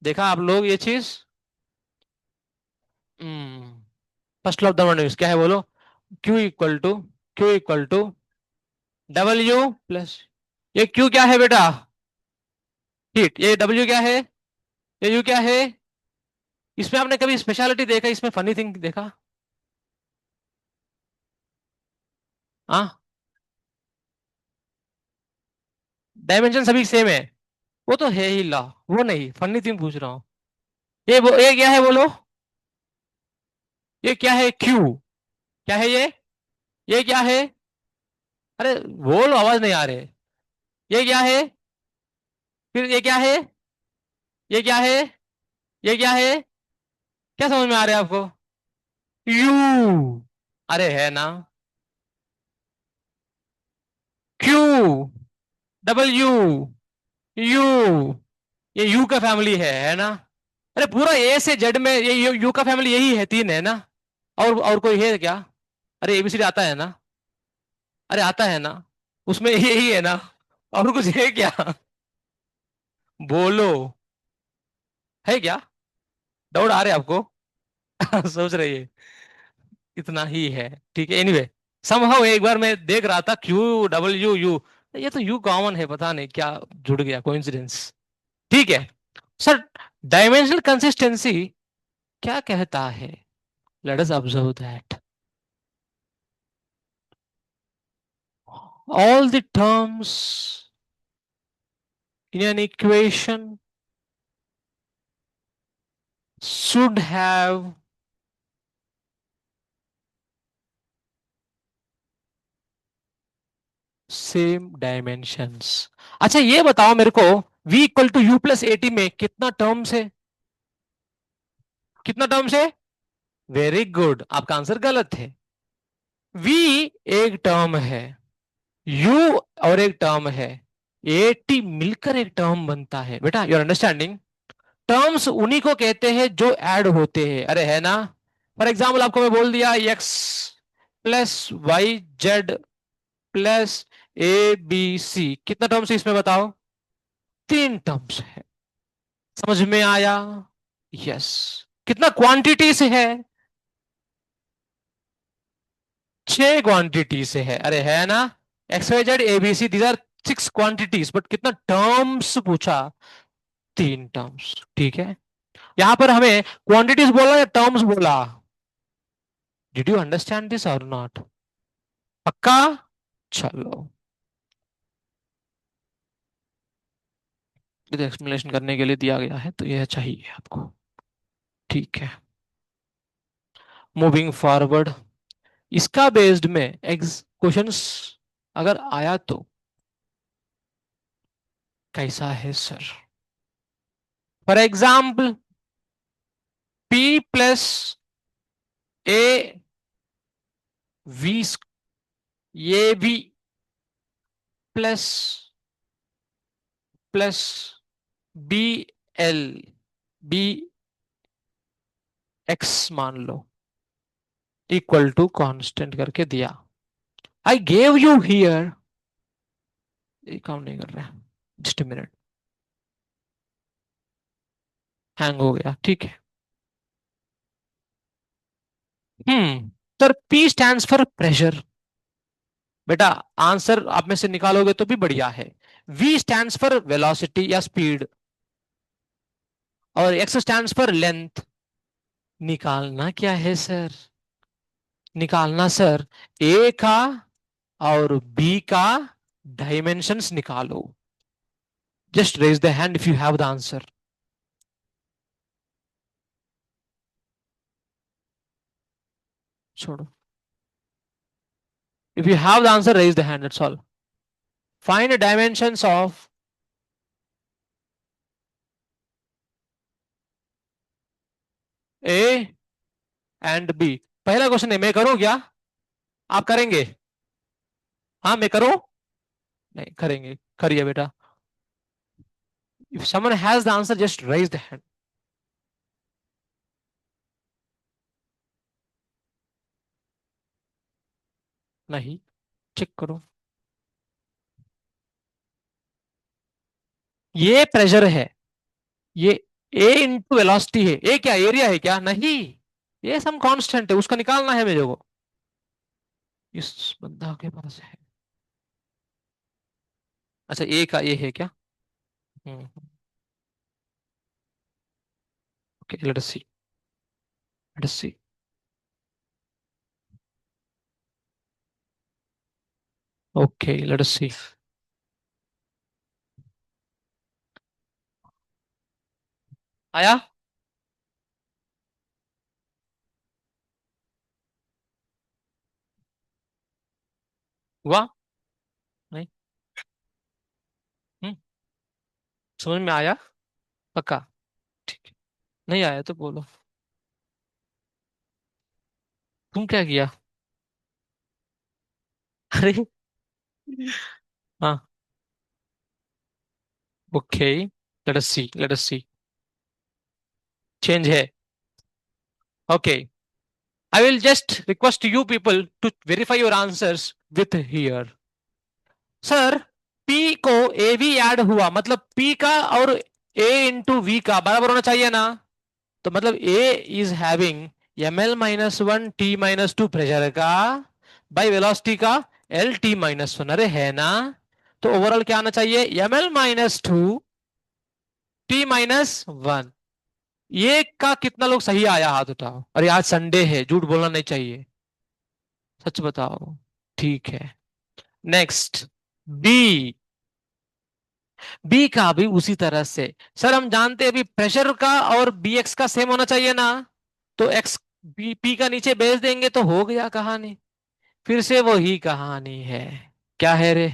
देखा आप लोग ये चीज? फर्स्ट लॉ ऑफ थर्मोडायनेमिक्स क्या है बोलो? Q equal to W plus, ये क्यू क्या है बेटा? हीट. ये डब्ल्यू क्या है? ये यू क्या है? इसमें आपने कभी स्पेशलिटी देखा? इसमें फनी थिंग देखा? हाँ, डायमेंशन सभी सेम है. वो तो है ही लॉ, वो नहीं, फनी थिंग पूछ रहा हूँ. ये क्या है बोलो? ये क्या है? क्यू. क्या है ये क्या है? अरे बोलो, आवाज नहीं आ रहे. ये क्या है? फिर ये क्या है? ये क्या है? ये क्या है? क्या समझ में आ रहा है आपको? यू. अरे है ना? Q, W, you. ये यू का फैमिली है ना? अरे पूरा ए से जेड में ये यू का फैमिली यही है, तीन है ना? और कोई है क्या? अरे एबीसीडी आता है ना? अरे आता है ना? उसमें यही है ना? और कुछ है क्या? बोलो. है क्या? डाउट आ रहे आपको? सोच रही है. इतना ही है. ठीक है. एनीवे, समहाउ एक बार मैं देख रहा था क्यू डब्ल्यू यू, ये तो यू कॉमन है, पता नहीं क्या जुड़ गया, कोइंसिडेंस. ठीक है सर. डायमेंशनल कंसिस्टेंसी क्या कहता है? Let us observe that. All the terms in an equation should have same dimensions. अच्छा ये बताओ मेरे को, v equal to u plus a t में कितना टर्म्स है? कितना टर्म्स है? वेरी गुड, आपका आंसर गलत है. v एक टर्म है. यू और एक टर्म है, ए टी मिलकर एक टर्म बनता है बेटा, यू आर अंडरस्टैंडिंग। टर्म्स उन्हीं को कहते हैं जो ऐड होते हैं, अरे है ना। फॉर एग्जाम्पल आपको मैं बोल दिया x plus y z plus a b c, कितना टर्म्स है इसमें बताओ? तीन टर्म्स है। समझ में आया? यस। कितना क्वांटिटी से है? छह क्वांटिटी से है, अरे है ना। X y z a b c, these are six quantities, but कितना टर्म्स पूछा? तीन टर्म्स, ठीक है। यहां पर हमें क्वांटिटीज बोला या टर्म्स बोला? डिड यू अंडरस्टैंड दिस और नॉट? पक्का? चलो, ये एक्सप्लेनेशन करने के लिए दिया गया है तो यह चाहिए आपको, ठीक है। मूविंग फॉरवर्ड, इसका बेस्ड में एग्ज क्वेश्चंस अगर आया तो कैसा है sir? For example P plus a v, ये भी plus plus b l, b x मान लो, इक्वल टू कांस्टेंट करके दिया। आई गेव यू हियर, ये काम नहीं कर रहा है, जस्ट मिनट, हैंग हो गया, ठीक है। Sir P stands for pressure, बेटा आंसर आप में से निकालोगे तो भी बढ़िया है। वी स्टैंड्स फॉर वेलोसिटी या स्पीड, और एक्स स्टैंड्स फॉर लेंथ। निकालना क्या है सर? निकालना सर ए का और बी का डायमेंशंस निकालो। Just raise the hand if you have the answer. छोड़ो, if you have the answer raise the hand, that's all. Find dimensions of A and B. पहला क्वेश्चन है, मैं करूं क्या? आप करेंगे? हाँ मैं करूं? नहीं करेंगे, करिए बेटा। If someone has the answer just raise the hand. नहीं, चेक करो। ये प्रेशर है, ये ए इंटू वेलोसिटी है। ए क्या एरिया है क्या? नहीं, ये सम कांस्टेंट है, उसका निकालना है मेरे को। इस बंदा के पास है। अच्छा ए का ए है क्या? Okay let us see, let us सी। ओके लेट अस सी। आया? हुआ? नहीं? हम्म, समझ में आया? पक्का? ठीक है। नहीं आया तो बोलो। तुम क्या किया? अरे हाँ, okay let us see, let us see. Change है, okay. I will just request you people to verify your answers with here. Sir P को ए वी ऐड हुआ, मतलब P का और A इंटू वी का बराबर होना चाहिए ना। तो मतलब A is having ml-1 t-2 pressure का बाई वेलोसिटी का L t-1, अरे है ना। तो ओवरऑल क्या आना चाहिए? ml-2 t-1। ये का कितना लोग सही आया हाथ उठाओ, अरे आज संडे है, झूठ बोलना नहीं चाहिए, सच बताओ। ठीक है, नेक्स्ट बी। बी का भी उसी तरह से। सर हम जानते हैं अभी प्रेशर का और बी एक्स का सेम होना चाहिए ना। तो एक्स बी पी का नीचे भेज देंगे तो हो गया कहानी। फिर से वही कहानी है। क्या है रे?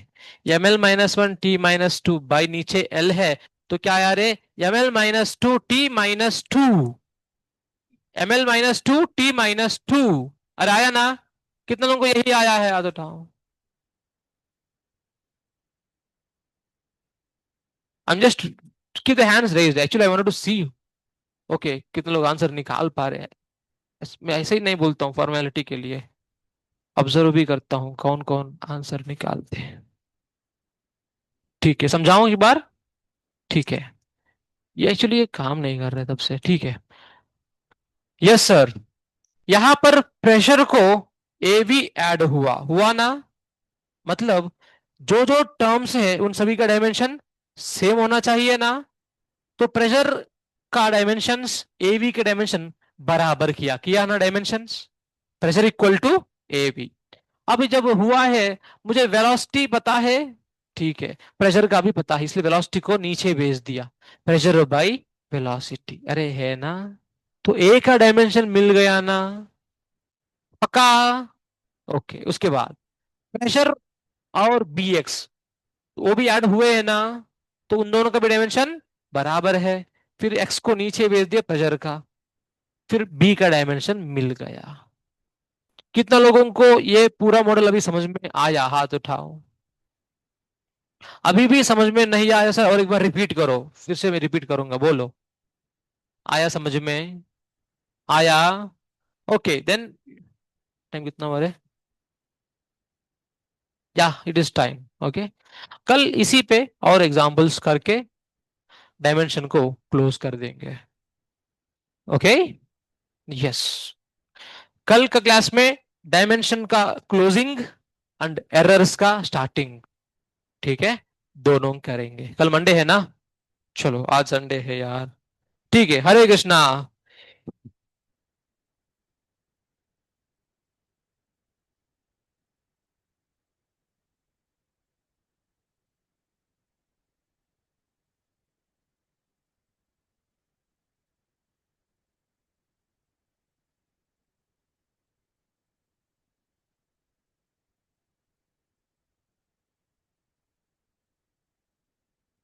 ml-1 t-2 बाई नीचे एल है, तो क्या आया रे? ml-2 t-2, ml-2 t-2। अरे आया ना? कितने लोगों को यही आया है? याद उठाओ। I am just keep the hands raised, actually I wanted to see okay कितने लोग आंसर निकाल पा रहे हैं। मैं ऐसे ही नहीं बोलता हूँ फॉर्मेलिटी के लिए, ऑब्जर्व भी करता हूँ कौन कौन आंसर निकालते हैं। ठीक है, समझाऊं एक बार? ठीक है, ये एक्चुअली ये काम नहीं कर रहे तब से, ठीक है। यस सर, यहां पर प्रेशर को ए भी ऐड हुआ हुआ ना, मतलब जो जो टर्म्स है उन सभी का डायमेंशन सेम होना चाहिए ना। तो प्रेशर का डायमेंशंस एवी के डायमेंशन बराबर किया किया ना, डायमेंशंस प्रेशर इक्वल टू एवी। अभी जब हुआ है, मुझे वेलोसिटी पता है, ठीक है, प्रेशर का भी पता है, इसलिए वेलोसिटी को नीचे भेज दिया, प्रेशर बाई वेलोसिटी, अरे है ना। तो ए का डायमेंशन मिल गया ना, पक्का? ओके, उसके बाद प्रेशर और बी एक्स वो भी ऐड हुए हैं ना, तो उन दोनों का भी डायमेंशन बराबर है। फिर एक्स को नीचे भेज दिया प्रेशर का, फिर बी का डायमेंशन मिल गया। कितना लोगों को ये पूरा मॉडल अभी समझ में आया, हाथ उठाओ। अभी भी समझ में नहीं आया सर, और एक बार रिपीट करो, फिर से मैं रिपीट करूंगा, बोलो। आया समझ में? आया? ओके देन, टाइम कितना हो रहा है? या इट इज टाइम, ओके। कल इसी पे और एग्जांपल्स करके डायमेंशन को क्लोज कर देंगे, ओके। यस, कल का क्लास में डायमेंशन का क्लोजिंग एंड एरर्स का स्टार्टिंग, ठीक है, दोनों करेंगे। कल मंडे है ना, चलो आज संडे है यार, ठीक है, हरे कृष्णा।